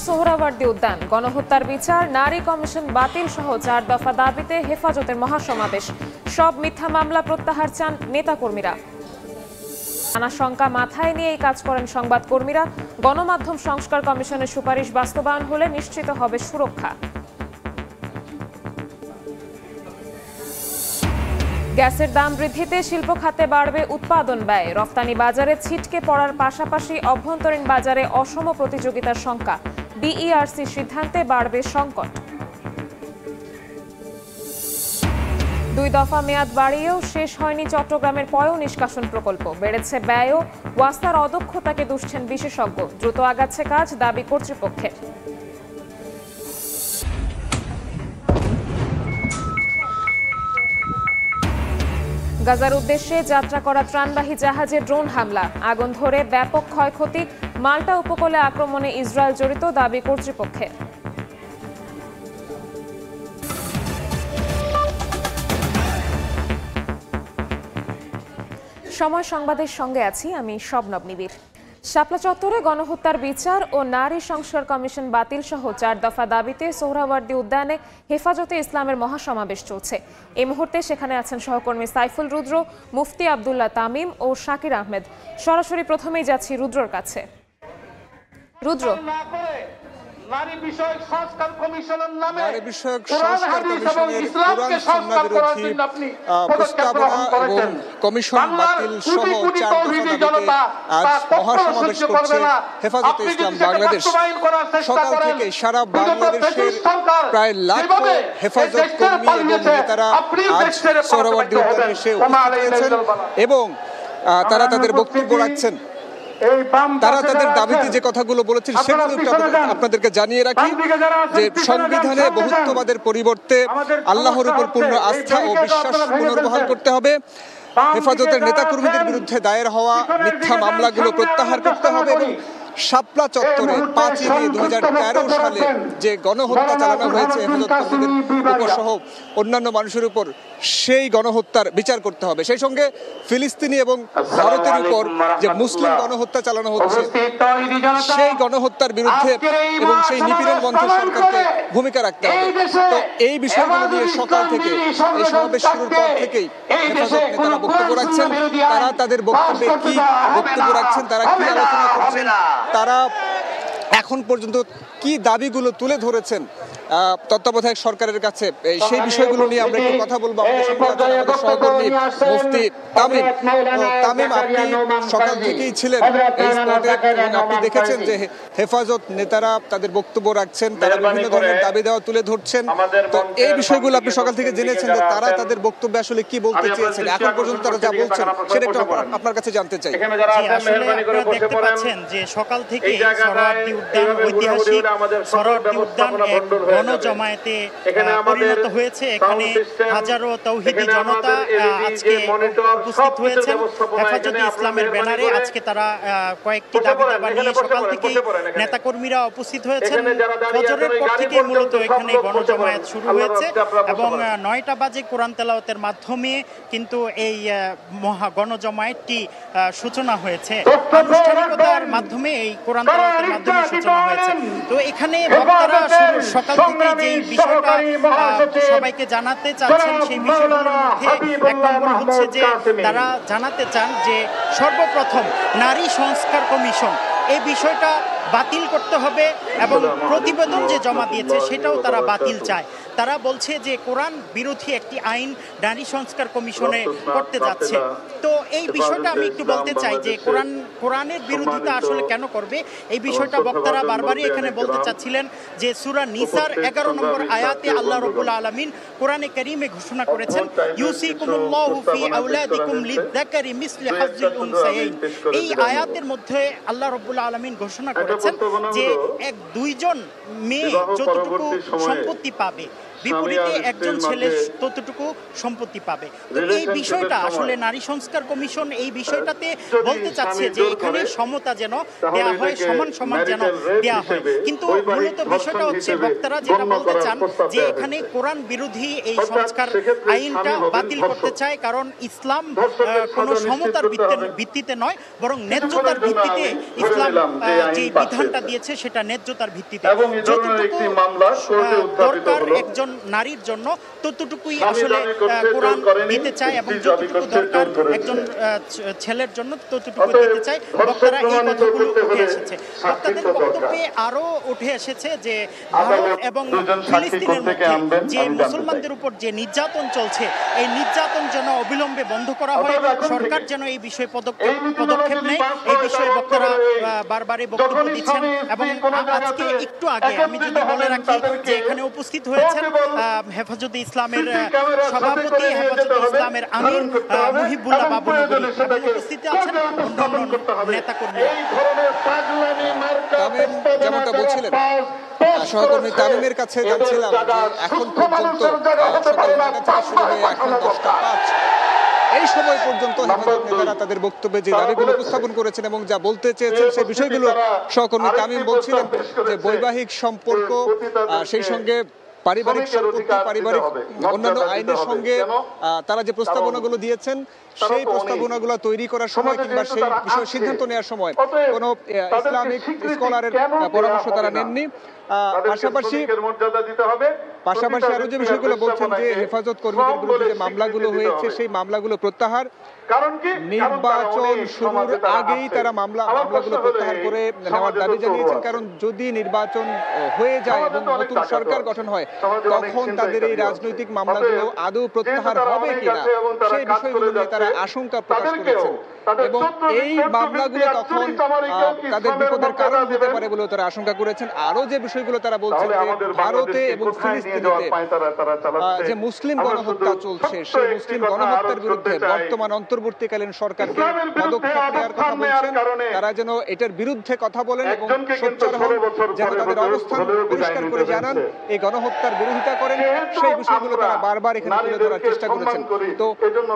সোহরাওয়ার্দী উদ্যান, গণহত্যার বিচার, নারী কমিশন বাতিল সহ 4 দফা দাবিতে হেফাজতের মহাসমাবেশ। সব মিথ্যা মামলা প্রত্যাহার চান নেতাকর্মীরা। নানা শঙ্কা মাথায় নিয়ে এই কাজ করেন সংবাদকর্মীরা। গণমাধ্যম সংস্কার কমিশনের সুপারিশ বাস্তবায়ন হলে নিশ্চিত হবে সুরক্ষা। গ্যাসের দাম বৃদ্ধিতে শিল্প খাতে বাড়বে উৎপাদন ব্যয়। রফতানি বাজারে ছিটকে পড়ার পাশাপাশি অভ্যন্তরীণ বাজারে অসম প্রতিযোগিতার শঙ্কা। বিইআরসি সিদ্ধান্তে বাড়বে সংকট। 2 দফা মেয়াদ বাড়িয়েও শেষ হয়নি চট্টগ্রামের পয় নিষ্কাশন প্রকল্প। বেড়েছে ব্যয়ও, ওয়াসার অদক্ষতাকে দুষছেন বিশেষজ্ঞ। দ্রুত আগাচ্ছে কাজ, দাবি কর্তৃপক্ষের। গাজার উদ্দেশ্যে যাত্রা করা ত্রাণবাহী জাহাজে ড্রোন হামলা, আগুন ধরে ব্যাপক ক্ষয়ক্ষতি। মাল্টা উপকূলে আক্রমণে ইসরায়েল জড়িত, দাবি কর্তৃপক্ষের। সময় সংবাদের সঙ্গে আছি আমি শবনব নিবিড়। শাপলা চত্বরে গণহত্যার বিচার ও নারী সংস্কার কমিশন বাতিল সহ 4 দফা দাবিতে সোহরাওয়ার্দী উদ্যানে হেফাজতে ইসলামের মহাসমাবেশ চলছে। এই মুহূর্তে সেখানে আছেন সহকর্মী সাইফুল রুদ্র, মুফতি আব্দুল্লাহ তামিম ও শাকির আহমেদ। সরাসরি প্রথমেই যাচ্ছি রুদ্রর কাছে। রুদ্র, নারী বিষয়ক সংস্কার কমিশনের নামে কোরআন হাদিস এবং ইসলামকে সংস্কার করার জন্য আপনি পদক্ষেপ গ্রহণ করেছেন। কমিশন বাতিল সহ 4 দফা আজ মহাসমাবেশ করছে হেফাজতে ইসলাম বাংলাদেশ। সকাল থেকে সারা বাংলাদেশের প্রায় লাখো হেফাজত কর্মী এবং নেতারা আজ সোহরাওয়ার্দী উদ্যানে এসে উপস্থিত হয়েছেন এবং তারা তাদের বক্তব্য রাখছেন। তারা তাদের দাবিতে যে কথাগুলো বলেছেন সেগুলো আপনাদেরকে জানিয়ে রাখি যে সংবিধানে বহুত্ববাদের পরিবর্তে আল্লাহর উপর পূর্ণ আস্থা ও বিশ্বাস পুনর্বহাল করতে হবে। হেফাজতের নেতাকর্মীদের বিরুদ্ধে দায়ের হওয়া মিথ্যা মামলাগুলো প্রত্যাহার করতে হবে এবং শাপলা চত্বরে 5 মে 2013 সালে যে গণহত্যা চালানো হয়েছে হেফাজত কর্মীদের উপর সহ অন্যান্য মানুষের উপর, সেই গণহত্যার বিচার করতে হবে। সেই সঙ্গে ফিলিস্তিনি এবং ভারতের উপর যে মুসলিম গণহত্যা চালানো হচ্ছে সেই গণহত্যার বিরুদ্ধে এবং সেই নিপীড়ন বন্ধে সরকারকে ভূমিকা রাখতে হবে। তো এই বিষয়গুলো নিয়ে সকাল থেকে এই সমাবেশ শুরুর পর থেকেই হেফাজত নেতারা বক্তব্য রাখছেন। তারা তাদের বক্তব্যে কি বক্তব্য রাখছেন, তারা কি আলোচনা করছেন, তারা এখন পর্যন্ত কি দাবিগুলো তুলে ধরেছেন তত্ত্বাবধায়ক সরকারের কাছে, সেই বিষয়গুলো নিয়ে আমরা একটু কথা বলবো। আমাদের সঙ্গে আমাদের সহকর্মী মুফতি তামিম। তামিম, আপনি সকাল থেকেই ছিলেন এই স্পটে এবং আপনি দেখেছেন যে হেফাজত নেতারা তাদের বক্তব্য রাখছেন, তারা বিভিন্ন ধরনের দাবি দেওয়া তুলে ধরছেন। তো এই বিষয়গুলো আপনি সকাল থেকে জেনেছেন যে তারা তাদের বক্তব্যে আসলে কি বলতে চেয়েছেন, এখন পর্যন্ত তারা যা বলছেন সেটা একটু আপনার কাছে জানতে চাই। আসলে আপনারা দেখতে পাচ্ছেন যে সকাল থেকে সোহরাওয়ার্দী উদ্যান, ঐতিহাসিক সোহরাওয়ার্দী উদ্যান এক গণজমায়েতে পরিণত হয়েছে। এখানে হাজারো তৌহিদি জনতা আজকে উপস্থিত হয়েছেন হেফাজতে ইসলামের ব্যানারে। আজকে তারা কয়েকটি দাবি দাবা নিয়ে সকাল থেকেই নেতাকর্মীরা উপস্থিত হয়েছেন। ফজরের পর থেকে মূলত এখানে গণজমায়েত শুরু হয়েছে এবং 9টা বাজে কোরআন তেলাওয়াতের মাধ্যমে কিন্তু এই মহা গণজমায়েতটি সূচনা হয়েছে। আনুষ্ঠানিকতার মাধ্যমে এই কোরআন তেলাওয়াতের মাধ্যমে সূচনা হয়েছে। তো এখানে বক্তারা সকাল থেকে যে বিষয়টা সবাইকে জানাতে চাচ্ছেন সেই বিষয়গুলোর মধ্যে এক নম্বর হচ্ছে যে তারা জানাতে চান যে সর্বপ্রথম নারী সংস্কার কমিশন এই বিষয়টা বাতিল করতে হবে এবং প্রতিবেদন যে জমা দিয়েছে সেটাও তারা বাতিল চায়। তারা বলছে যে কোরআন বিরোধী একটি আইন নারী সংস্কার কমিশনে করতে যাচ্ছে। তো এই বিষয়টা আমি একটু বলতে চাই যে কোরআনের বিরোধিতা আসলে কেন করবে, এই বিষয়টা বক্তারা বারবারই এখানে বলতে চাচ্ছিলেন যে সূরা নিসার 11 নম্বর আয়াতে আল্লাহ রাব্বুল আলামিন কোরআনে কারীমে ঘোষণা করেছেন ইউসিকুমুল্লাহু ফি আওলাদিকুম লিযযাকারি মিসলি হাজ্জিল উনসায়াইন। এই আয়াতের মধ্যে আল্লাহ রাব্বুল আলামিন ঘোষণা করেছেন যে 2জন মেয়ে যতটুকু সম্পত্তি পাবে বিপরীতে একজন ছেলে ততটুকু সম্পত্তি পাবে। তো এই বিষয়টা আসলে নারী সংস্কার কমিশন এই বিষয়টাতে বলতে চাচ্ছে যে এখানে সমতা যেন দেয়া হয়, সমান সমান যেন দেয়া হয়। কিন্তু মূলত বিষয়টা হচ্ছে বক্তারা যেটা বলতে চান যে এখানে কোরআন বিরোধী এই সংস্কার আইনটা বাতিল করতে চায়, কারণ ইসলাম কোনো সমতার ভিত্তিতে নয়, বরং ন্যায্যতার ভিত্তিতে ইসলাম যে বিধানটা দিয়েছে সেটা ন্যায্যতার ভিত্তিতে। যতটুকু দরকার একজন নারীর জন্য ততটুকুই আসলে কোরআন দিতে চায়, এবং যতটুকু দরকার একজন ছেলের জন্য ততটুকু দিতে চায়। বক্তারা এই কথাগুলো উঠে এসেছে। বক্তাদের বক্তব্যে আরো উঠে এসেছে যে ভারত এবং ফিলিস্তিনের মধ্যে যে মুসলমানদের উপর যে নির্যাতন চলছে, এই নির্যাতন যেন অবিলম্বে বন্ধ করা হয়, সরকার যেন এই বিষয়ে পদক্ষেপ নেয়। এই বিষয়ে বক্তারা বারবারই বক্তব্য দিচ্ছেন। এবং আজকে একটু আগে আমি যদি বলে রাখি যে এখানে উপস্থিত হয়েছেন হেফাজতে ইসলামের সভাপতি, হেফাজতে ইসলামের আমির মুহিবুল্লাহ বাবুনগরী, এবং উপস্থিত আছেন অন্যান্য নেতাকর্মী। যেমনটা বলছিলেন সহকর্মী তামিমের কাছে জানছিলাম যে এখন পর্যন্ত সকাল 9টা থেকে শুরু হয়ে এখন 10টা 5 এই সময় পর্যন্ত হেফাজত নেতারা তাদের বক্তব্যে যে দাবিগুলো উপস্থাপন করেছেন এবং যা বলতে চেয়েছেন সেই বিষয়গুলো সহকর্মী তামিম বলছিলেন যে বৈবাহিক সম্পর্ক, সেই সঙ্গে পারিবারিক সম্পত্তি, পারিবারিক অন্যান্য আইনের সঙ্গে তারা যে প্রস্তাবনাগুলো দিয়েছেন সেই প্রস্তাবনাগুলো তৈরি করার সময় কিংবা সেই বিষয়ে সিদ্ধান্ত নেওয়ার সময় কোনো ইসলামিক স্কলারের পরামর্শ তারা নেননি। পাশাপাশি আরো যে বিষয়গুলো বলছেন যে হেফাজত কর্মীদের বিরুদ্ধে যে মামলাগুলো হয়েছে সেই মামলাগুলো প্রত্যাহার, নির্বাচন শুরুর আগেই তারা মামলাগুলো প্রত্যাহার করে নেওয়ার দাবি জানিয়েছেন। কারণ যদি নির্বাচন হয়ে যায় এবং নতুন সরকার গঠন হয় তখন তাদের এই রাজনৈতিক মামলাগুলো আদৌ প্রত্যাহার হবে কিনা সেই বিষয়গুলো নিয়ে তারা আশঙ্কা প্রকাশ করেছেন। এবং এই মামলাগুলো তখন তাদের বিপদের কারণ হতে পারে বলেও তারা আশঙ্কা করেছেন। আরো যে বিষয়গুলো তারা বলছেন যে ভারতে এবং ফিলিস্তিনিতে যে মুসলিম গণহত্যা চলছে সেই মুসলিম গণহত্যার বিরুদ্ধে বর্তমান অন্তর্বর্তীকালীন সরকারকে পদক্ষেপ নেওয়ার কথা বলছেন। তারা যেন এটার বিরুদ্ধে কথা বলেন এবং সোচ্চার হন, যেন তাদের অবস্থান পরিষ্কার করে জানান, এই গণহত্যার বিরোধিতা করেন। সেই বিষয়গুলো তারা বারবার এখানে তুলে ধরার চেষ্টা করেছেন। তো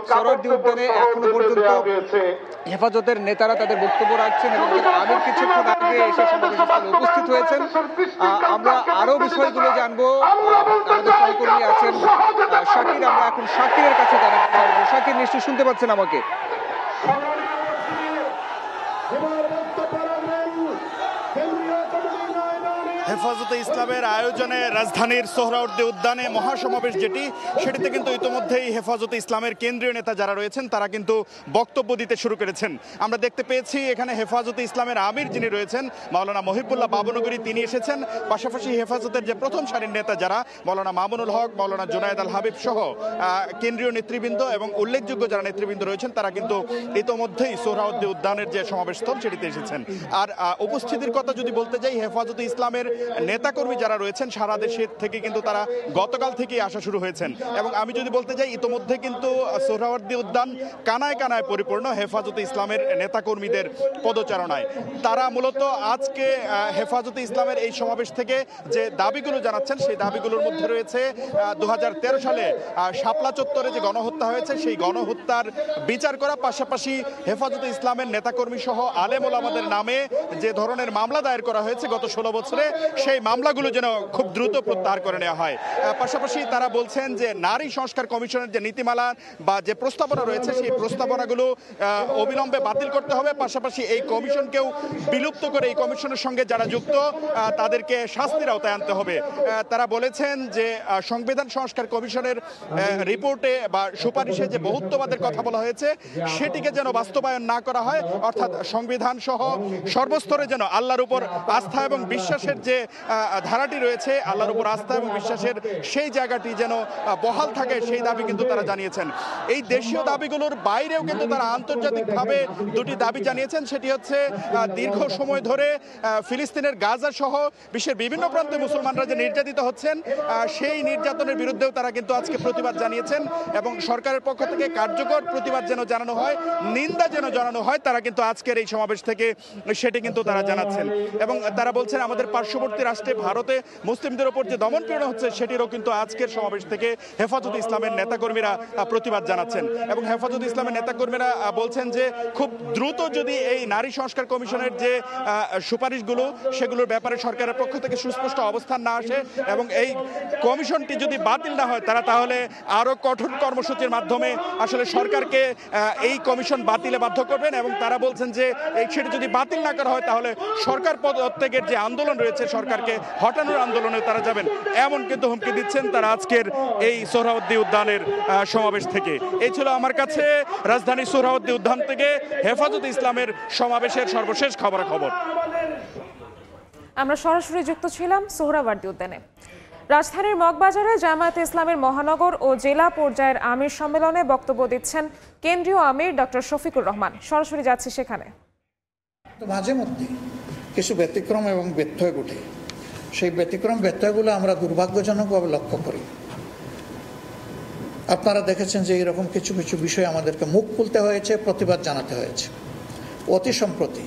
সোহরাওয়ার্দী উদ্যানে এখনো পর্যন্ত হেফাজতের নেতারা তাদের বক্তব্য রাখছেন এবং আমির কিছুক্ষণ আগে এসে সমাবেশস্থলে উপস্থিত হয়েছেন। আমরা আরো বিষয়গুলো জানবো। আমাদের সহকর্মী আছেন শাকির, আমরা এখন শাকিরের কাছে জানাবো। শাকির, নিশ্চয়ই শুনতে পাচ্ছেন আমাকে? হেফাজতে ইসলামের আয়োজনে রাজধানীর সোহরাওয়ার্দী উদ্যানে মহাসমাবেশ যেটি, সেটিতে কিন্তু ইতিমধ্যেই হেফাজতে ইসলামের কেন্দ্রীয় নেতা যারা রয়েছেন তারা কিন্তু বক্তব্য দিতে শুরু করেছেন। আমরা দেখতে পেয়েছি এখানে হেফাজতে ইসলামের আমির যিনি রয়েছেন মাওলানা মহিবুল্লাহ বাবুনগরী, তিনি এসেছেন। পাশাপাশি হেফাজতের যে প্রথম সারির নেতা যারা মাওলানা মামুনুল হক, মাওলানা জুনায়েদ আল হাবিব সহ কেন্দ্রীয় নেতৃবৃন্দ এবং উল্লেখযোগ্য যারা নেতৃবৃন্দ রয়েছেন তারা কিন্তু ইতিমধ্যেই সোহরাওয়ার্দী উদ্যানের যে সমাবেশস্থল সেটিতে এসেছেন। আর উপস্থিতির কথা যদি বলতে যাই, হেফাজতে ইসলামের নেতাকর্মী যারা রয়েছেন সারা দেশের থেকে কিন্তু তারা গতকাল থেকেই আসা শুরু হয়েছেন। এবং আমি যদি বলতে যাই ইতোমধ্যে কিন্তু সোহরাওয়ার্দী উদ্যান কানায় কানায় পরিপূর্ণ হেফাজতে ইসলামের নেতাকর্মীদের পদচারণায়। তারা মূলত আজকে হেফাজতে ইসলামের এই সমাবেশ থেকে যে দাবিগুলো জানাচ্ছেন সেই দাবিগুলোর মধ্যে রয়েছে 2013 সালে শাপলা চত্বরে যে গণহত্যা হয়েছে সেই গণহত্যার বিচার করা, পাশাপাশি হেফাজতে ইসলামের নেতাকর্মী সহ আলেম ওলামাদের নামে যে ধরনের মামলা দায়ের করা হয়েছে গত 16 বছরে সেই মামলাগুলো যেন খুব দ্রুত প্রত্যাহার করে নেওয়া হয়। পাশাপাশি তারা বলছেন যে নারী সংস্কার কমিশনের যে নীতিমালা বা যে প্রস্তাবনা রয়েছে সেই প্রস্তাবনাগুলো অবিলম্বে বাতিল করতে হবে। পাশাপাশি এই কমিশনকেও বিলুপ্ত করে এই কমিশনের সঙ্গে যারা যুক্ত তাদেরকে শাস্তির আওতায় আনতে হবে। তারা বলেছেন যে সংবিধান সংস্কার কমিশনের রিপোর্টে বা সুপারিশে যে বহুত্ববাদের কথা বলা হয়েছে সেটিকে যেন বাস্তবায়ন না করা হয়, অর্থাৎ সংবিধান সহ সর্বস্তরে যেন আল্লাহর উপর আস্থা এবং বিশ্বাসের যে ধারাটি রয়েছে, আল্লাহর উপর আস্থা এবং বিশ্বাসের সেই জায়গাটি যেন বহাল থাকে সেই দাবি কিন্তু তারা জানিয়েছেন। এই দেশীয় দাবিগুলোর বাইরেও কিন্তু তারা আন্তর্জাতিকভাবে দুটি দাবি জানিয়েছেন। সেটি হচ্ছে দীর্ঘ সময় ধরে ফিলিস্তিনের গাজা সহ বিশ্বের বিভিন্ন প্রান্তে মুসলমানরা যে নির্যাতিত হচ্ছেন সেই নির্যাতনের বিরুদ্ধেও তারা কিন্তু আজকে প্রতিবাদ জানিয়েছেন এবং সরকারের পক্ষ থেকে কার্যকর প্রতিবাদ যেন জানানো হয়, নিন্দা যেন জানানো হয়, তারা কিন্তু আজকের এই সমাবেশ থেকে সেটি কিন্তু তারা জানাচ্ছেন। এবং তারা বলছেন আমাদের পার্শ্ববর্তী পার্শ্ববর্তী রাষ্ট্রে ভারতে মুসলিমদের ওপর যে দমন পীড়ন হচ্ছে সেটিরও কিন্তু আজকের সমাবেশ থেকে হেফাজতে ইসলামের নেতাকর্মীরা প্রতিবাদ জানাচ্ছেন। এবং হেফাজতে ইসলামের নেতাকর্মীরা বলছেন যে খুব দ্রুত যদি এই নারী সংস্কার কমিশনের যে সুপারিশগুলো সেগুলোর ব্যাপারে সরকারের পক্ষ থেকে সুস্পষ্ট অবস্থান না আসে এবং এই কমিশনটি যদি বাতিল না হয়, তারা তাহলে আরও কঠোর কর্মসূচির মাধ্যমে আসলে সরকারকে এই কমিশন বাতিলে বাধ্য করবেন। এবং তারা বলছেন যে সেটি যদি বাতিল না করা হয় তাহলে সরকার পদত্যাগের যে আন্দোলন রয়েছে সরকারকে হটানোর আন্দোলনে তারা যাবেন, এমন কিন্তু হুমকি দিচ্ছেন তারা আজকের এই সোহরাওয়ার্দী উদ্যানের সমাবেশ থেকে। এই ছিল আমার কাছে রাজধানী সোহরাওয়ার্দী উদ্যান থেকে হেফাজতে ইসলামের সমাবেশের সর্বশেষ খবরাখবর। আমরা সরাসরি যুক্ত ছিলাম সোহরাওয়ার্দী উদ্যানে। রাজধানীর মগবাজারে জামায়াতে ইসলামের মহানগর ও জেলা পর্যায়ের আমির সম্মেলনে বক্তব্য দিচ্ছেন কেন্দ্রীয় আমির ডক্টর শফিকুর রহমান। সরাসরি যাচ্ছি সেখানে। মাঝে মধ্যে কিছু ব্যতিক্রম এবং ব্যত্যয় ঘটে, সেই ব্যতিক্রম ব্যত্যয়গুলো আমরা দুর্ভাগ্যজনকভাবে লক্ষ্য করি। আপনারা দেখেছেন যে এরকম কিছু কিছু বিষয় আমাদেরকে মুখ খুলতে হয়েছে, প্রতিবাদ জানাতে হয়েছে। অতি সম্প্রতি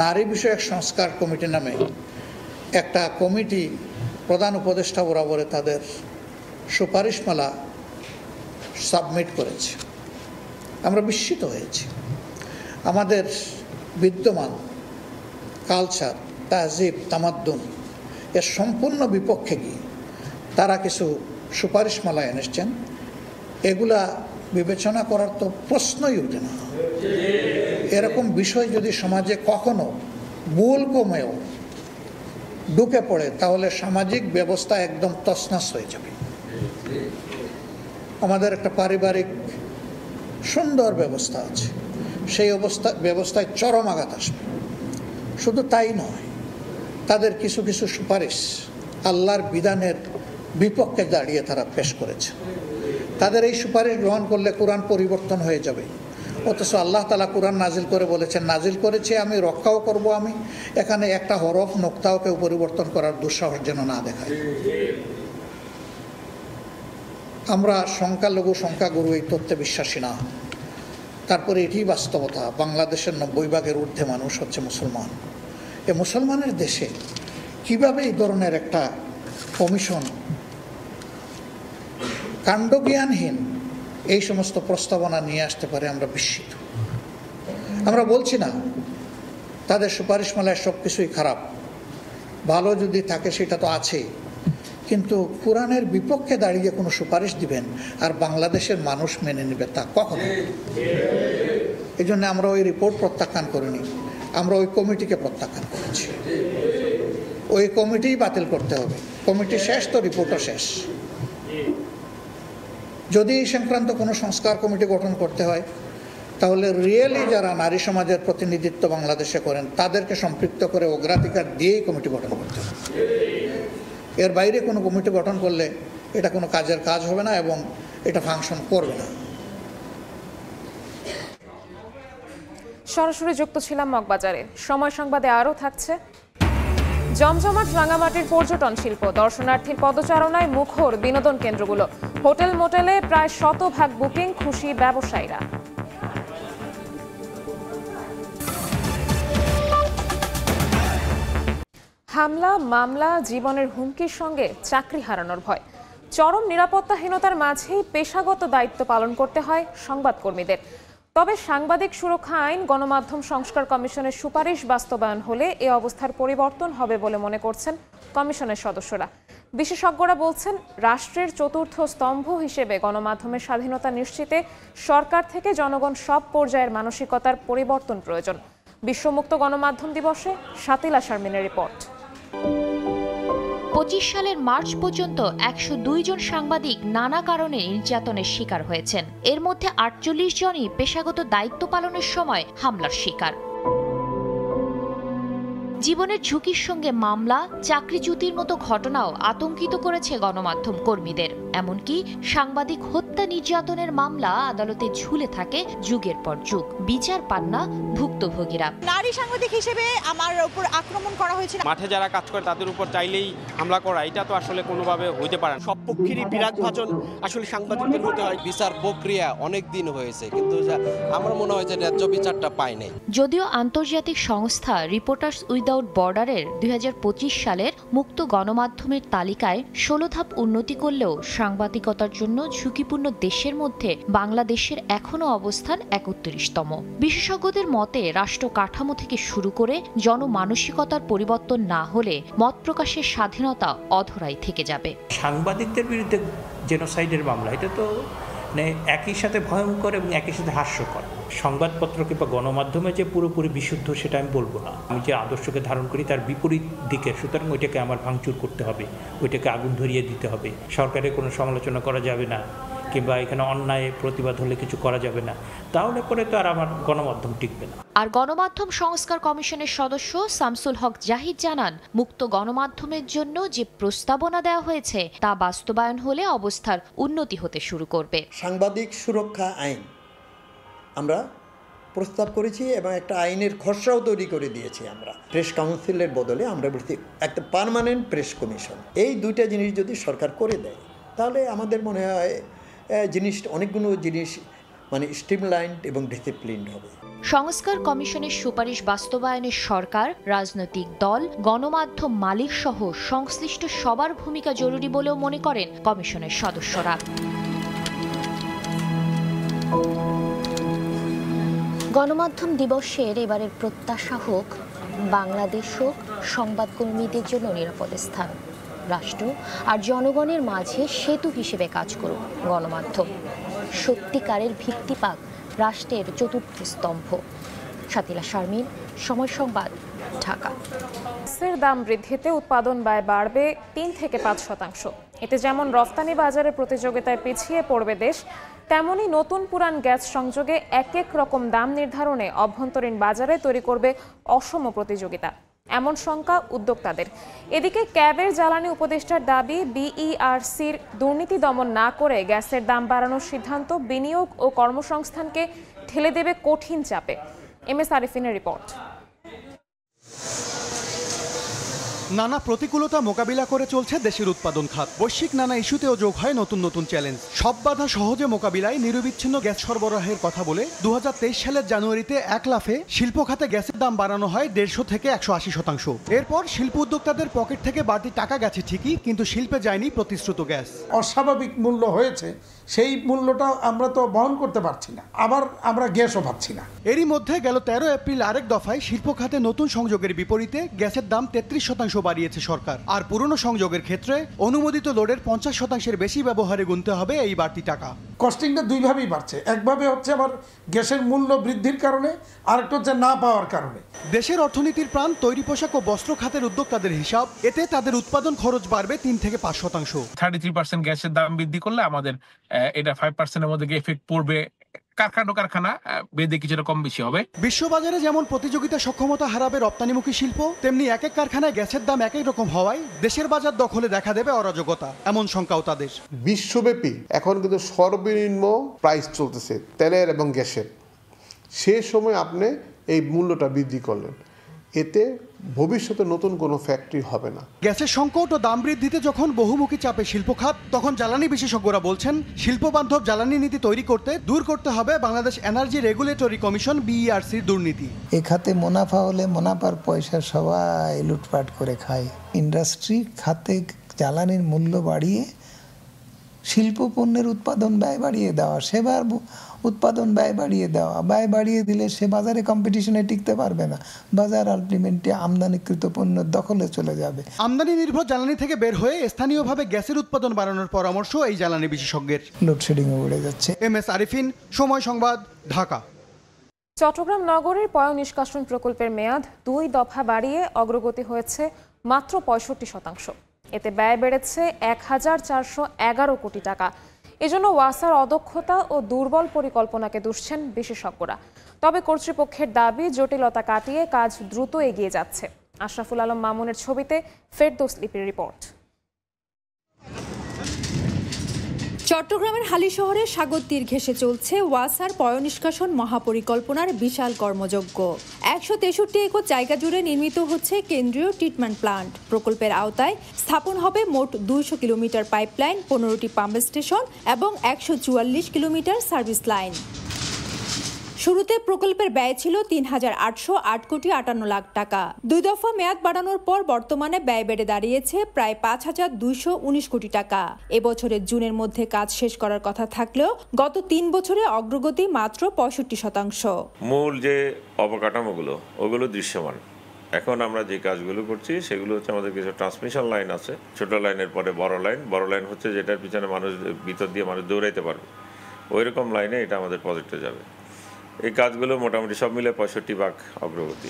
নারী বিষয়ক সংস্কার কমিটি নামে একটা কমিটি প্রধান উপদেষ্টা বরাবরে তাদের সুপারিশমালা সাবমিট করেছে। আমরা বিস্মিত হয়েছি। আমাদের বিদ্যমান কালচার, তাহজিব, তামাদ্দুন এর সম্পূর্ণ বিপক্ষে গিয়ে তারা কিছু সুপারিশমালা এনেছেন। এগুলা বিবেচনা করার তো প্রশ্নই ওঠে না। এরকম বিষয় যদি সমাজে কখনো ভুল কমেও ঢুকে পড়ে তাহলে সামাজিক ব্যবস্থা একদম তছনছ হয়ে যাবে। আমাদের একটা পারিবারিক সুন্দর ব্যবস্থা আছে, সেই ব্যবস্থায় চরম আঘাত আসবে। শুধু তাই নয়, তাদের কিছু কিছু সুপারিশ আল্লাহর বিধানের বিপক্ষে দাঁড়িয়ে তারা পেশ করেছে। তাদের এই সুপারিশ গ্রহণ করলে কোরআন পরিবর্তন হয়ে যাবে, অথচ আল্লাহ তাআলা কোরআন নাজিল করে বলেছেন, নাজিল করেছে আমি, রক্ষাও করব আমি। এখানে একটা হরফ নোক্তাও কেউ পরিবর্তন করার দুঃসাহস যেন না দেখায়। আমরা সংখ্যালঘু সংখ্যাগুরু এই তত্ত্বে বিশ্বাসী না। তারপরে এটি বাস্তবতা, বাংলাদেশের 90% ঊর্ধ্বে মানুষ হচ্ছে মুসলমান। এ মুসলমানের দেশে কিভাবে এই ধরনের একটা কমিশন কাণ্ডজ্ঞানহীন এই সমস্ত প্রস্তাবনা নিয়ে আসতে পারে, আমরা বিস্মিত। আমরা বলছি না তাদের সুপারিশমালায় সব কিছুই খারাপ, ভালো যদি থাকে সেটা তো আছেই, কিন্তু কোরআনের বিপক্ষে দাঁড়িয়ে কোনো সুপারিশ দিবেন আর বাংলাদেশের মানুষ মেনে নেবে তা কখনো? এই জন্য আমরা ওই রিপোর্ট প্রত্যাখ্যান করিনি, আমরা ওই কমিটিকে প্রত্যাখ্যান করেছি। ওই কমিটিই বাতিল করতে হবে। কমিটি শেষ তো রিপোর্টও শেষ। যদি এই সংক্রান্ত কোনো সংস্কার কমিটি গঠন করতে হয় তাহলে রিয়েলি যারা নারী সমাজের প্রতিনিধিত্ব বাংলাদেশে করেন তাদেরকে সম্পৃক্ত করে অগ্রাধিকার দিয়েই কমিটি গঠন করতে হবে। এর বাইরে কোনো কমিটি গঠন করলে এটা কোনো কাজের কাজ হবে না এবং এটা ফাংশন করবে না। সরাসরি যুক্ত ছিলাম মগবাজারে। সময় সংবাদে আরও থাকছে জমজমাট রাঙামাটির পর্যটন শিল্প, দর্শনার্থীর পদচারণায় মুখর বিনোদন কেন্দ্রগুলো, হোটেল মোটেলে প্রায় 100% বুকিং, খুশি ব্যবসায়ীরা। হামলা, মামলা, জীবনের হুমকির সঙ্গে চাকরি হারানোর ভয়, চরম নিরাপত্তাহীনতার মাঝেই পেশাগত দায়িত্ব পালন করতে হয় সংবাদকর্মীদের। তবে সাংবাদিক সুরক্ষা আইন, গণমাধ্যম সংস্কার কমিশনের সুপারিশ বাস্তবায়ন হলে এ অবস্থার পরিবর্তন হবে বলে মনে করছেন কমিশনের সদস্যরা। বিশেষজ্ঞরা বলছেন, রাষ্ট্রের চতুর্থ স্তম্ভ হিসেবে গণমাধ্যমের স্বাধীনতা নিশ্চিতে সরকার থেকে জনগণ সব পর্যায়ের মানসিকতার পরিবর্তন প্রয়োজন। বিশ্বমুক্ত গণমাধ্যম দিবসে শাতিলা শারমিনের রিপোর্ট। 25 সালের মার্চ পর্যন্ত 102 জন সাংবাদিক নানা কারণে নির্যাতনের শিকার হয়েছেন। এর মধ্যে 48 জনই পেশাগত দায়িত্ব পালনের সময় হামলার শিকার। জীবনের ঝুঁকির সঙ্গে মামলা, চাকরিচ্যুতির মতো ঘটনাও আতঙ্কিত করেছে গণমাধ্যম কর্মীদের। এমনকি সাংবাদিক হত্যা নির্যাতনের মামলা আদালতে ঝুলে থাকে যুগের পর যুগ, বিচার পান না ভুক্তভোগীরা। নারী সাংবাদিক হিসেবে আমার উপর আক্রমণ করা হয়েছিল। মাঠে যারা কাজ করে তাদের উপর চাইলেই হামলা করা, এটা তো আসলে কোনোভাবে হইতে পারে না। সব পক্ষেরই বিরাট ভাজন আসলে সাংবাদিকদের হতে হয়। বিচার প্রক্রিয়া অনেক দিন হয়েছে, কিন্তু আমার মনে হয় যে ন্যায্য বিচারটা পায় নাই। যদিও আন্তর্জাতিক সংস্থা রিপোর্টার্স উইদাউট উইদাউট বর্ডারের 2025 সালের মুক্ত গণমাধ্যমের তালিকায় 16 ধাপ উন্নতি করলেও সাংবাদিকতার জন্য ঝুঁকিপূর্ণ দেশের মধ্যে বাংলাদেশের এখনও অবস্থান 31তম। বিশেষজ্ঞদের মতে রাষ্ট্র কাঠামো থেকে শুরু করে জনমানসিকতার পরিবর্তন না হলে মত প্রকাশের স্বাধীনতা অধরাই থেকে যাবে। সাংবাদিকদের বিরুদ্ধে জেনোসাইডের মামলা, এটা তো একই সাথে ভয়ঙ্কর এবং একই সাথে হাস্যকর। সংবাদপত্র কিংবা গণমাধ্যমে যে পুরোপুরি বিশুদ্ধ সেটা আমি বলবো না। আমি যে আদর্শকে ধারণ করি তার বিপরীত দিকে, সুতরাং ওইটাকে আমার ভাঙচুর করতে হবে, ওইটাকে আগুন ধরিয়ে দিতে হবে। সরকারের কোনো সমালোচনা করা যাবে না, কিংবা এখানে অন্যায় প্রতিবাদ হলে কিছু করা যাবে না, তাহলে পরে তো আর আমার গণমাধ্যম টিকবে না। আর গণমাধ্যম সংস্কার কমিশনের সদস্য শামসুল হক জাহিদ জানান, মুক্ত গণমাধ্যমের জন্য যে প্রস্তাবনা দেওয়া হয়েছে তা বাস্তবায়ন হলে অবস্থার উন্নতি হতে শুরু করবে। সাংবাদিক সুরক্ষা আইন আমরা প্রস্তাব করেছি এবং একটা আইনের খসড়াও তৈরি করে দিয়েছি। আমরা প্রেস কাউন্সিলের বদলে আমরা বলছি একটা পার্মানেন্ট প্রেস কমিশন। এই দুইটা জিনিস যদি সরকার করে দেয় তাহলে আমাদের মনে হয় অনেকগুলো জিনিস স্ট্রিমলাইনড এবং ডিসিপ্লিনড হবে। সংস্কার কমিশনের সুপারিশ বাস্তবায়নে সরকার, রাজনৈতিক দল, গণমাধ্যম মালিক সহ সংশ্লিষ্ট সবার ভূমিকা জরুরি বলেও মনে করেন কমিশনের সদস্যরা। গণমাধ্যম দিবসের এবারের প্রত্যাশা হোক বাংলাদেশ হোক সংবাদকর্মীদের জন্য নিরাপদ স্থান। রাষ্ট্র আর জনগণের মাঝে সেতু হিসেবে কাজ করুক গণমাধ্যম। সত্যিকারের ভিত্তি পাক রাষ্ট্রের চতুর্থ স্তম্ভ। সাতিলা শারমিন, সময় সংবাদ, ঢাকা। গ্যাসের দাম বৃদ্ধিতে উৎপাদন ব্যয় বাড়বে 3 থেকে 5%। এতে যেমন রফতানি বাজারে প্রতিযোগিতায় পিছিয়ে পড়বে দেশ, তেমনি নতুন পুরান গ্যাস সংযোগে এক এক রকম দাম নির্ধারণে অভ্যন্তরীণ বাজারে তৈরি করবে অসম প্রতিযোগিতা, এমন শঙ্কা উদ্যোক্তাদের। এদিকে ক্যাবের জ্বালানি উপদেষ্টার দাবি, বিইআরসির দুর্নীতি দমন না করে গ্যাসের দাম বাড়ানোর সিদ্ধান্ত বিনিয়োগ ও কর্মসংস্থানকে ঠেলে দেবে কঠিন চাপে। MS আরিফিনের রিপোর্ট। নানা প্রতিকূলতা মোকাবিলা করে চলছে দেশের উৎপাদন খাত। বৈশ্বিক নানা ইস্যুতেও যোগ হয় নতুন নতুন চ্যালেঞ্জ। সব বাধা সহজে মোকাবিলায় নিরবিচ্ছিন্ন গ্যাস সরবরাহের কথা বলে 2023 সালের জানুয়ারিতে এক লাফে শিল্প খাতে গ্যাসের দাম বাড়ানো হয় 150 থেকে 180%। এরপর শিল্প উদ্যোক্তাদের পকেট থেকে বাড়তি টাকা গেছে ঠিকই, কিন্তু শিল্পে যায়নি প্রতিশ্রুত গ্যাস। অস্বাভাবিক মূল্য হয়েছে, সেই মূল্যটা আমরা তো বহন করতে পারছি না, আবার আমরা গ্যাসও পাচ্ছি না। এরই মধ্যে গেল 13 এপ্রিল আরেক দফায় শিল্প খাতে নতুন সংযোগের বিপরীতে গ্যাসের দাম 33% বাড়িয়েছে সরকার। আর পুরনো সংযোগের ক্ষেত্রে অনুমোদিত লোডের 50%-এর বেশি ব্যবহারে গুনতে হবে এই বাড়তি টাকা। কস্টিংটা দুইভাবেই বাড়ছে, একভাবে হচ্ছে আবার গ্যাসের মূল্য বৃদ্ধির কারণে, আরেকটা হচ্ছে না পাওয়ার কারণে। দেশের অর্থনীতির প্রাণ তৈরি পোশাক ও বস্ত্র খাতের উদ্যোক্তাদের হিসাব, এতে তাদের উৎপাদন খরচ বাড়বে 3 থেকে 5%। 33% গ্যাসের দাম বৃদ্ধি করলে আমাদের এটা 5%-এর মধ্যে এফেক্ট পড়বে। কারখানা বেদে কিছুটা কম বেশি হবে। বিশ্ববাজারে যেমন প্রতিযোগিতা সক্ষমতা হারাবে রপ্তানিমুখী শিল্প, তেমনি এক এক কারখানায় গ্যাসের দাম একই রকম হওয়ায় দেশের বাজার দখলে দেখা দেবে অরাজকতা, এমন শঙ্কাও তাদের। বিশ্বব্যাপী এখন কিন্তু সর্বনিম্ন প্রাইস চলতেছে তেলের এবং গ্যাসের। সে সময় আপনি এই মূল্যটা বৃদ্ধি করলেন, এতে ভবিষ্যতে নতুন কোনো ফ্যাক্টরি হবে না। গ্যাসের সংকট ও দাম বৃদ্ধিতে যখন বহুমুখী চাপে শিল্প খাত, তখন জ্বালানি বিশেষজ্ঞরা বলছেন শিল্প বান্ধব জ্বালানি নীতি তৈরি করতে দূর করতে হবে বাংলাদেশ এনার্জি রেগুলেটরি কমিশন বিইআরসির দুর্নীতি। এ খাতে মুনাফা হলে মুনাফার পয়সা সবাই লুটপাট করে খায়। ইন্ডাস্ট্রি খাতে জ্বালানির মূল্য বাড়িয়ে শিল্প পণ্যের উৎপাদন ব্যয় বাড়িয়ে দেওয়া, সেবার উৎপাদন ব্যয় বাড়িয়ে দেওয়া, ব্যয় বাড়িয়ে দিলে সে বাজারে কম্পিটিশনে টিকতে পারবে না, বাজার আলটিমেটলি আমদানিকৃত পণ্যের দখলে চলে যাবে। আমদানি নির্ভর জ্বালানি থেকে বের হয়ে স্থানীয়ভাবে গ্যাসের উৎপাদন বাড়ানোর পরামর্শ এই জ্বালানি বিশেষজ্ঞের। লোডশেডিংও বেড়ে যাচ্ছে। MS আরিফিন, সময় সংবাদ, ঢাকা। চট্টগ্রাম নগরের পয়ঃনিষ্কাশন প্রকল্পের মেয়াদ 2 দফা বাড়িয়ে অগ্রগতি হয়েছে মাত্র 65%। এতে ব্যয় বেড়েছে 1411 কোটি টাকা। এজন্য ওয়াসার অদক্ষতা ও দুর্বল পরিকল্পনাকে দুষছেন বিশেষজ্ঞরা। তবে কর্তৃপক্ষের দাবি জটিলতা কাটিয়ে কাজ দ্রুত এগিয়ে যাচ্ছে। আশরাফুল আলম মামুনের ছবিতে ফেরদৌস লিপির রিপোর্ট। চট্টগ্রামের হালিশহরে সাগর তীর ঘেঁষে চলছে ওয়াসার পয়ঃনিষ্কাশন মহাপরিকল্পনার বিশাল কর্মযজ্ঞ। 163 একর জায়গা জুড়ে নির্মিত হচ্ছে কেন্দ্রীয় ট্রিটমেন্ট প্লান্ট। প্রকল্পের আওতায় স্থাপন হবে মোট 200 কিলোমিটার পাইপলাইন, 15টি পাম্প স্টেশন এবং 144 কিলোমিটার সার্ভিস লাইন। শুরুতে প্রকল্পের ব্যয় ছিল ৩,৮০৮ কোটি ৫৮ লাখ টাকা। ২ দফা মেয়াদ বাড়ানোর পর বর্তমানে ব্যয় বেড়ে দাঁড়িয়েছে প্রায় ৫,২১৯ কোটি টাকা। এবছরের জুনের মধ্যে কাজ শেষ করার কথা থাকলেও গত ৩ বছরে অগ্রগতি মাত্র ৬৫%। মূল যে অবকাঠামোগুলো ওগুলো দৃশ্যমান। এখন আমরা যে কাজগুলো করছি সেগুলো হচ্ছে আমাদের কিছু ট্রান্সমিশন লাইন আছে, ছোট লাইনের পরে বড় লাইন হচ্ছে যেটার পিছনে মানুষ ভিতর দিয়ে মানুষ দৌড়াইতে পারবে, ওই রকম লাইনে এটা আমাদের প্রজেক্টে যাবে। এই কাজগুলো মোটামুটি সব মিলে ৬৫% অগ্রগতি।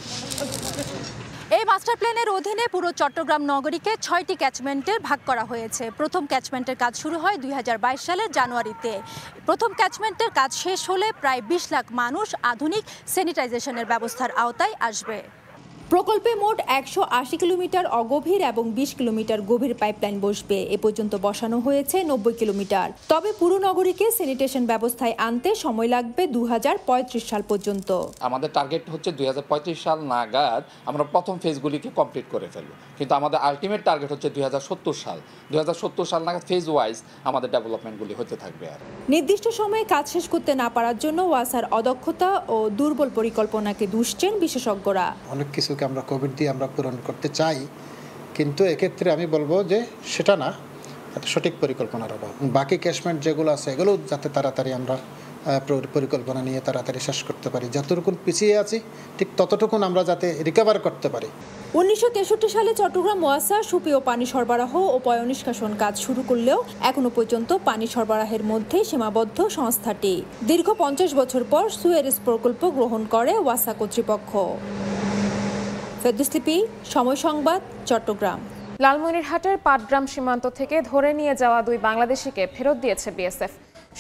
এই মাস্টার প্ল্যানের অধীনে পুরো চট্টগ্রাম নগরীকে ৬টি ক্যাচমেন্টে ভাগ করা হয়েছে। প্রথম ক্যাচমেন্টের কাজ শুরু হয় ২০২২ সালের জানুয়ারিতে। প্রথম ক্যাচমেন্টের কাজ শেষ হলে প্রায় ২০ লাখ মানুষ আধুনিক স্যানিটাইজেশনের ব্যবস্থার আওতায় আসবে। প্রকল্পে মোট ১৮০ কিলোমিটার অগভীর এবং ২০ কিলোমিটার গভীর পাইপলাইন বসবে। এ পর্যন্ত বসানো হয়েছে ৯০ কিলোমিটার। তবে পুরো নগরীকে স্যানিটেশন ব্যবস্থায় আনতে সময় লাগবে ২০৩৫ সাল পর্যন্ত। আমাদের টার্গেট হচ্ছে ২০৩৫ সাল নাগাদ আমরা প্রথম ফেজগুলিকে কমপ্লিট করে ফেলব, কিন্তু আমাদের আলটিমেট টার্গেট হচ্ছে ২০৭০ সাল। ২০৭০ সাল নাগাদ ফেজ ওয়াইজ আমাদের ডেভেলপমেন্টগুলি হতে থাকবে। আর নির্দিষ্ট সময়ে কাজ শেষ করতে না পারার জন্য ওয়াসার অদক্ষতা ও দুর্বল পরিকল্পনাকে দুষছেন বিশেষজ্ঞরা। অনেক কিছুকে আমরা কোভিড দিয়ে আমরা পূরণ করতে চাই, কিন্তু এক্ষেত্রে আমি বলবো যে সেটা না, একটা সঠিক পরিকল্পনার অভাব। বাকি ক্যাশমেন্ট যেগুলো আছে এগুলো যাতে তাড়াতাড়ি আমরা পরিকল্পনা নিয়ে তাড়াতাড়ি শেষ করতে পারি। যতটুকুন পিছিয়ে আছি ঠিক ততটুকুন আমরা যাতে রিকভার করতে পারি। ১৯৬৩ সালে চট্টগ্রাম ওয়াসা সুপেয় পানি সরবরাহ ও পয়ঃনিষ্কাশন কাজ শুরু করলেও এখনো পর্যন্ত পানি সরবরাহের মধ্যে সীমাবদ্ধ সংস্থাটি। দীর্ঘ ৫০ বছর পর সুয়েরেজ প্রকল্প গ্রহণ করে ওয়াসা কর্তৃপক্ষ। ফেরদৌসী, সময় সংবাদ, চট্টগ্রাম। লালমনিরহাটের পাটগ্রাম সীমান্ত থেকে ধরে নিয়ে যাওয়া ২ বাংলাদেশিকে ফেরত দিয়েছে বিএসএফ।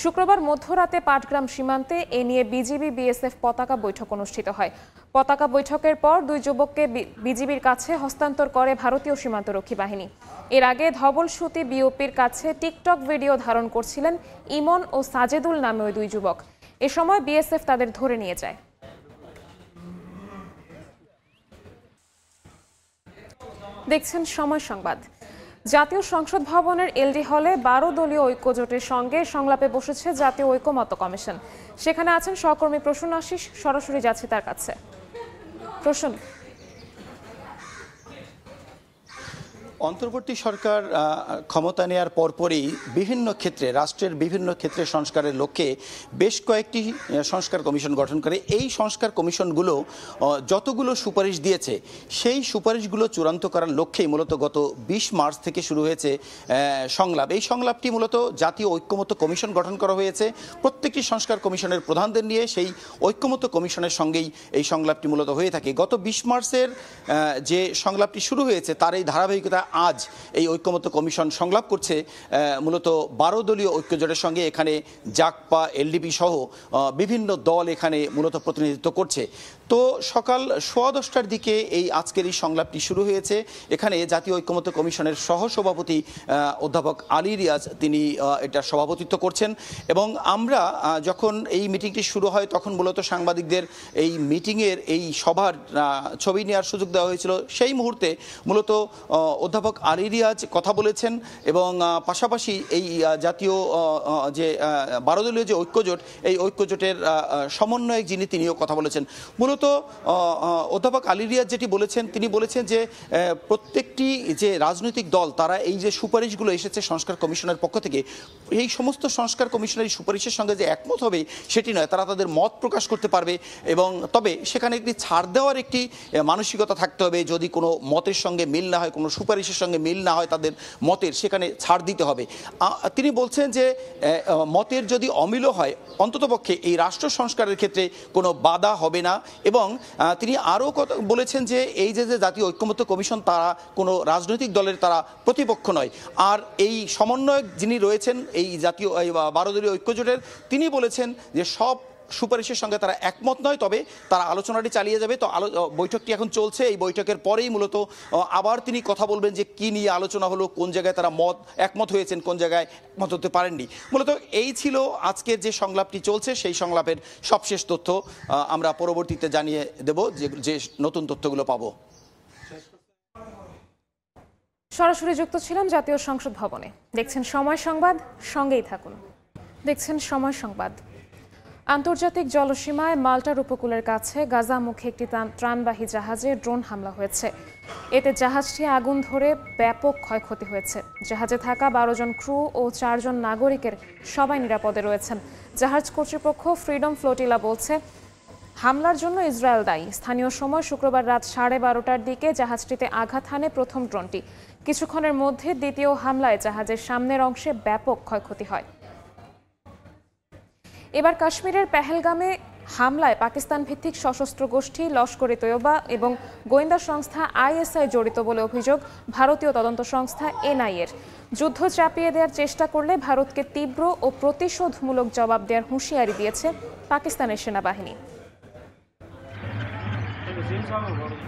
শুক্রবার মধ্যরাতে পাটগ্রাম সীমান্তে এ নিয়ে বিজিবি বিএসএফ পতাকা বৈঠক অনুষ্ঠিত হয়। পতাকা বৈঠকের পর ২ যুবককে বিজিবির কাছে হস্তান্তর করে ভারতীয় সীমান্তরক্ষী বাহিনী। এর আগে ধবলসুতি বিওপির কাছে টিকটক ভিডিও ধারণ করছিলেন ইমন ও সাজেদুল নামে ওই ২ যুবক। এ সময় বিএসএফ তাদের ধরে নিয়ে যায়। দেখছেন সময় সংবাদ। জাতীয় সংসদ ভবনের এলডি হলে ১২ দলীয় ঐক্যজোটের সঙ্গে সংলাপে বসেছে জাতীয় ঐকমত্য কমিশন। সেখানে আছেন সহকর্মী প্রসূন আশিস, সরাসরি যাচ্ছে তার কাছে। প্রসূন, অন্তর্বর্তী সরকার ক্ষমতা নেয়ার পরপরই বিভিন্ন ক্ষেত্রে রাষ্ট্রের বিভিন্ন ক্ষেত্রে সংস্কারের লক্ষ্যে বেশ কয়েকটি সংস্কার কমিশন গঠন করে। এই সংস্কার কমিশনগুলো যতগুলো সুপারিশ দিয়েছে সেই সুপারিশগুলো চূড়ান্ত করার লক্ষ্যেই মূলত গত ২০ মার্চ থেকে শুরু হয়েছে সংলাপ। এই সংলাপটি মূলত জাতীয় ঐক্যমত্য কমিশন গঠন করা হয়েছে। প্রত্যেকটি সংস্কার কমিশনের প্রধানদের নিয়ে সেই ঐক্যমত্য কমিশনের সঙ্গেই এই সংলাপটি মূলত হয়ে থাকে। গত ২০ মার্চের যে সংলাপটি শুরু হয়েছে তার এই ধারাবাহিকতা আজ এই ঐক্যমত্য কমিশন সংলাপ করছে মূলত ১২ দলীয় ঐক্যজোটের সঙ্গে। এখানে জাকপা, এলডিপি সহ বিভিন্ন দল এখানে মূলত প্রতিনিধিত্ব করছে। তো সকাল ১০:১০টার দিকে এই আজকের এই সংলাপটি শুরু হয়েছে। এখানে জাতীয় ঐক্যমত্য কমিশনের সহসভাপতি অধ্যাপক আলী রিয়াজ তিনি এটা সভাপতিত্ব করছেন। এবং আমরা যখন এই মিটিংটি শুরু হয় তখন মূলত সাংবাদিকদের এই মিটিংয়ের এই সভার ছবি নেওয়ার সুযোগ দেওয়া হয়েছিল। সেই মুহূর্তে মূলত অধ্যাপক আলী রিয়াজ কথা বলেছেন এবং পাশাপাশি এই জাতীয় যে ১২ দলীয় যে ঐক্যজোট এই ঐক্যজোটের সমন্বয়ক যিনি তিনিও কথা বলেছেন। মূলত অধ্যাপক আলী রিয়াজ যেটি বলেছেন তিনি বলেছেন যে প্রত্যেকটি যে রাজনৈতিক দল তারা এই যে সুপারিশগুলো এসেছে সংস্কার কমিশনের পক্ষ থেকে এই সমস্ত সংস্কার কমিশনের সুপারিশের সঙ্গে যে একমত হবে সেটি নয়, তারা তাদের মত প্রকাশ করতে পারবে এবং তবে সেখানে একটি ছাড় দেওয়ার একটি মানসিকতা থাকতে হবে। যদি কোনো মতের সঙ্গে মিল না হয়, কোনো সুপারিশের সঙ্গে মিল না হয় তাদের মতের, সেখানে ছাড় দিতে হবে। তিনি বলছেন যে মতের যদি অমিলও হয় অন্ততপক্ষে এই রাষ্ট্র সংস্কারের ক্ষেত্রে কোনো বাধা হবে না। এবং তিনি আরও কথা বলেছেন যে এই যে জাতীয় ঐক্যমত্য কমিশন তারা কোনো রাজনৈতিক দলের তারা প্রতিপক্ষ নয়। আর এই সমন্বয়ক যিনি রয়েছেন এই জাতীয় ১২ দলীয় ঐক্যজোটের তিনি বলেছেন যে সব সুপারিশের সঙ্গে তারা একমত নয়, তবে তারা আলোচনাটি চালিয়ে যাবে। তো বৈঠকটি এখন চলছে। এই বৈঠকের পরেই মূলত আবার তিনি কথা বলবেন যে কি নিয়ে আলোচনা হলো, কোন জায়গায় তারা একমত হয়েছেন, কোন জায়গায় একমত হতে পারেননি। মূলত এই ছিল আজকের যে সংলাপটি চলছে সেই সংলাপের সবশেষ তথ্য। আমরা পরবর্তীতে জানিয়ে দেব যে নতুন তথ্যগুলো পাবো। সরাসরি যুক্ত ছিলাম জাতীয় সংসদ ভবনে। দেখছেন সময় সংবাদ, সঙ্গেই থাকুন। দেখছেন সময় সংবাদ। আন্তর্জাতিক জলসীমায় মাল্টার উপকূলের কাছে গাজামুখী একটি ত্রাণবাহী জাহাজে ড্রোন হামলা হয়েছে। এতে জাহাজটি আগুন ধরে ব্যাপক ক্ষয়ক্ষতি হয়েছে। জাহাজে থাকা 12 জন ক্রু ও 4 জন নাগরিকের সবাই নিরাপদে রয়েছেন। জাহাজ কর্তৃপক্ষ ফ্রিডম ফ্লোটিলা বলছে, হামলার জন্য ইসরায়েল দায়ী। স্থানীয় সময় শুক্রবার রাত 12:30টার দিকে জাহাজটিতে আঘাত হানে প্রথম ড্রোনটি। কিছুক্ষণের মধ্যে দ্বিতীয় হামলায় জাহাজের সামনের অংশে ব্যাপক ক্ষয়ক্ষতি হয়। এবার কাশ্মীরের পেহেলগামে হামলায় পাকিস্তান ভিত্তিক সশস্ত্র গোষ্ঠী লস্কর-ই তৈয়বা এবং গোয়েন্দা সংস্থা আইএসআই জড়িত বলে অভিযোগ ভারতীয় তদন্ত সংস্থা এনআইএর। যুদ্ধ চাপিয়ে দেওয়ার চেষ্টা করলে ভারতকে তীব্র ও প্রতিশোধমূলক জবাব দেওয়ার হুঁশিয়ারি দিয়েছে পাকিস্তানের সেনাবাহিনী।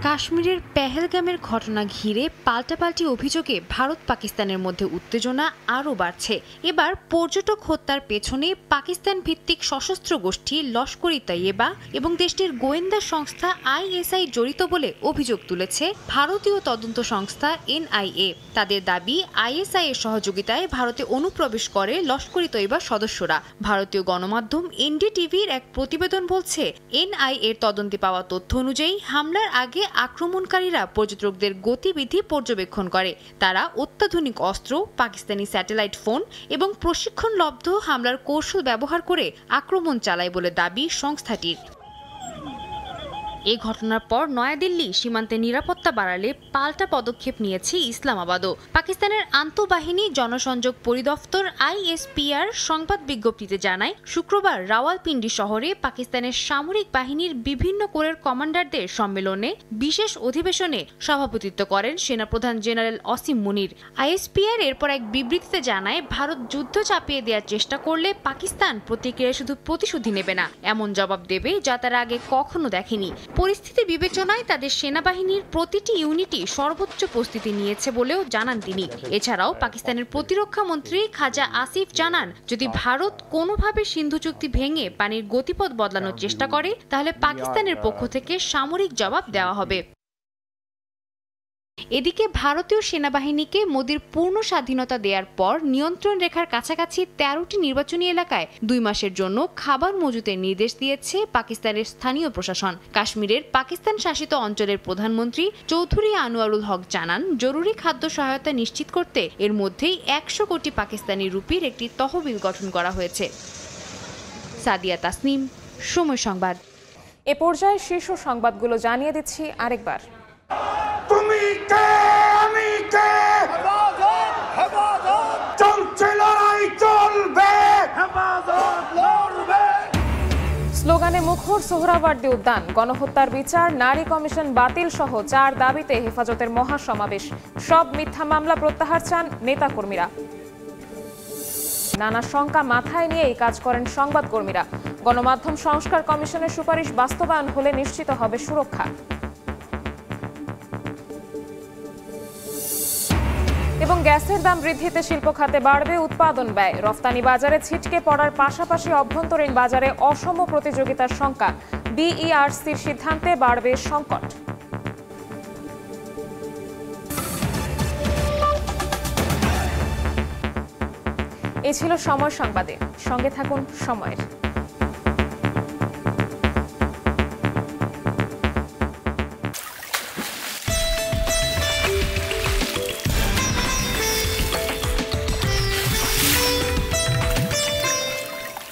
কাশ্মীরের পেহেলগামের ঘটনা ঘিরে পাল্টাপাল্টি অভিযোগে ভারত পাকিস্তানের মধ্যে উত্তেজনা আরও বাড়ছে। এবার পর্যটক হত্যার পেছনে পাকিস্তান ভিত্তিক সশস্ত্র গোষ্ঠী লস্কর-ই তৈয়বা এবং দেশটির গোয়েন্দা সংস্থা আইএসআই জড়িত বলে অভিযোগ তুলেছে ভারতীয় তদন্ত সংস্থা এনআইএ। তাদের দাবি, আইএসআই এর সহযোগিতায় ভারতে অনুপ্রবেশ করে লস্কর-ই তৈয়বা সদস্যরা। ভারতীয় গণমাধ্যম এনডিটিভির এক প্রতিবেদন বলছে, এনআইএ এর তদন্তে পাওয়া তথ্য অনুযায়ী হামলার আগে আক্রমণকারীরা পর্যটকদের গতিবিধি পর্যবেক্ষণ করে। তারা অত্যাধুনিক অস্ত্র, পাকিস্তানি স্যাটেলাইট ফোন এবং প্রশিক্ষণলব্ধ হামলার কৌশল ব্যবহার করে আক্রমণ চালায় বলে দাবি সংস্থাটির। এই ঘটনার পর নয়াদিল্লি সীমান্তে নিরাপত্তা বাড়ালে পাল্টা পদক্ষেপ নিয়েছে ইসলামাবাদও। পাকিস্তানের আন্তঃবাহিনী জনসংযোগ পরিদপ্তর আইএসপিআর সংবাদ বিজ্ঞপ্তিতে জানায়, শুক্রবার রাওয়ালপিন্ডি শহরে পাকিস্তানের সামরিক বাহিনীর বিভিন্ন কোরের কমান্ডারদের সম্মেলনে বিশেষ অধিবেশনে সভাপতিত্ব করেন সেনাপ্রধান জেনারেল অসীম মুনির। আইএসপিআর এরপর এক বিবৃতিতে জানায়, ভারত যুদ্ধ চাপিয়ে দেওয়ার চেষ্টা করলে পাকিস্তান প্রতিক্রিয়ায় শুধু প্রতিশোধই নেবে না, এমন জবাব দেবে যা তারা আগে কখনো দেখেনি। পরিস্থিতি বিবেচনায় তাদের সেনাবাহিনীর প্রতিটি ইউনিটই সর্বোচ্চ প্রস্তুতি নিয়েছে বলেও জানান তিনি। এছাড়াও পাকিস্তানের প্রতিরক্ষা মন্ত্রী খাজা আসিফ জানান, যদি ভারত কোনোভাবে সিন্ধু চুক্তি ভেঙে পানির গতিপথ বদলানোর চেষ্টা করে তাহলে পাকিস্তানের পক্ষ থেকে সামরিক জবাব দেওয়া হবে। এদিকে ভারতীয় সেনাবাহিনীকে মোদির পূর্ণ স্বাধীনতা দেওয়ার পর নিয়ন্ত্রণ রেখার কাছাকাছি 13টি নির্বাচনী এলাকায় 2 মাসের জন্য খাবার মজুতের নির্দেশ দিয়েছে পাকিস্তানের স্থানীয় প্রশাসন। কাশ্মীরের পাকিস্তান শাসিত অঞ্চলের প্রধানমন্ত্রী চৌধুরী আনোয়ারুল হক জানান, জরুরি খাদ্য সহায়তা নিশ্চিত করতে এর মধ্যেই 100 কোটি পাকিস্তানি রুপির একটি তহবিল গঠন করা হয়েছে। সাদিয়া তাসনিম, সময় সংবাদ। এ পর্যায়ে শীর্ষ সংবাদগুলো জানিয়ে দিচ্ছি আরেকবার। তুমি কে, আমি কে, চলছে লড়াই, চলবে, লড়বে। স্লোগানে মুখর সোহরাওয়ার্দী উদ্যান। গণহত্যার বিচার, নারী কমিশন বাতিল সহ 4 দাবিতে হেফাজতের মহাসমাবেশ। সব মিথ্যা মামলা প্রত্যাহার চান নেতাকর্মীরা। নানা শঙ্কা মাথায় নিয়ে এই কাজ করেন সংবাদকর্মীরা। গণমাধ্যম সংস্কার কমিশনের সুপারিশ বাস্তবায়ন হলে নিশ্চিত হবে সুরক্ষা। এবং গ্যাসের দাম বৃদ্ধিতে শিল্প খাতে বাড়বে উৎপাদন ব্যয়। রফতানি বাজারে ছিটকে পড়ার পাশাপাশি অভ্যন্তরীণ বাজারে অসম প্রতিযোগিতার শঙ্কা। বিইআরসির সিদ্ধান্তে বাড়বে সংকট। এ ছিল সময় সংবাদে। সঙ্গে থাকুন সময়ের।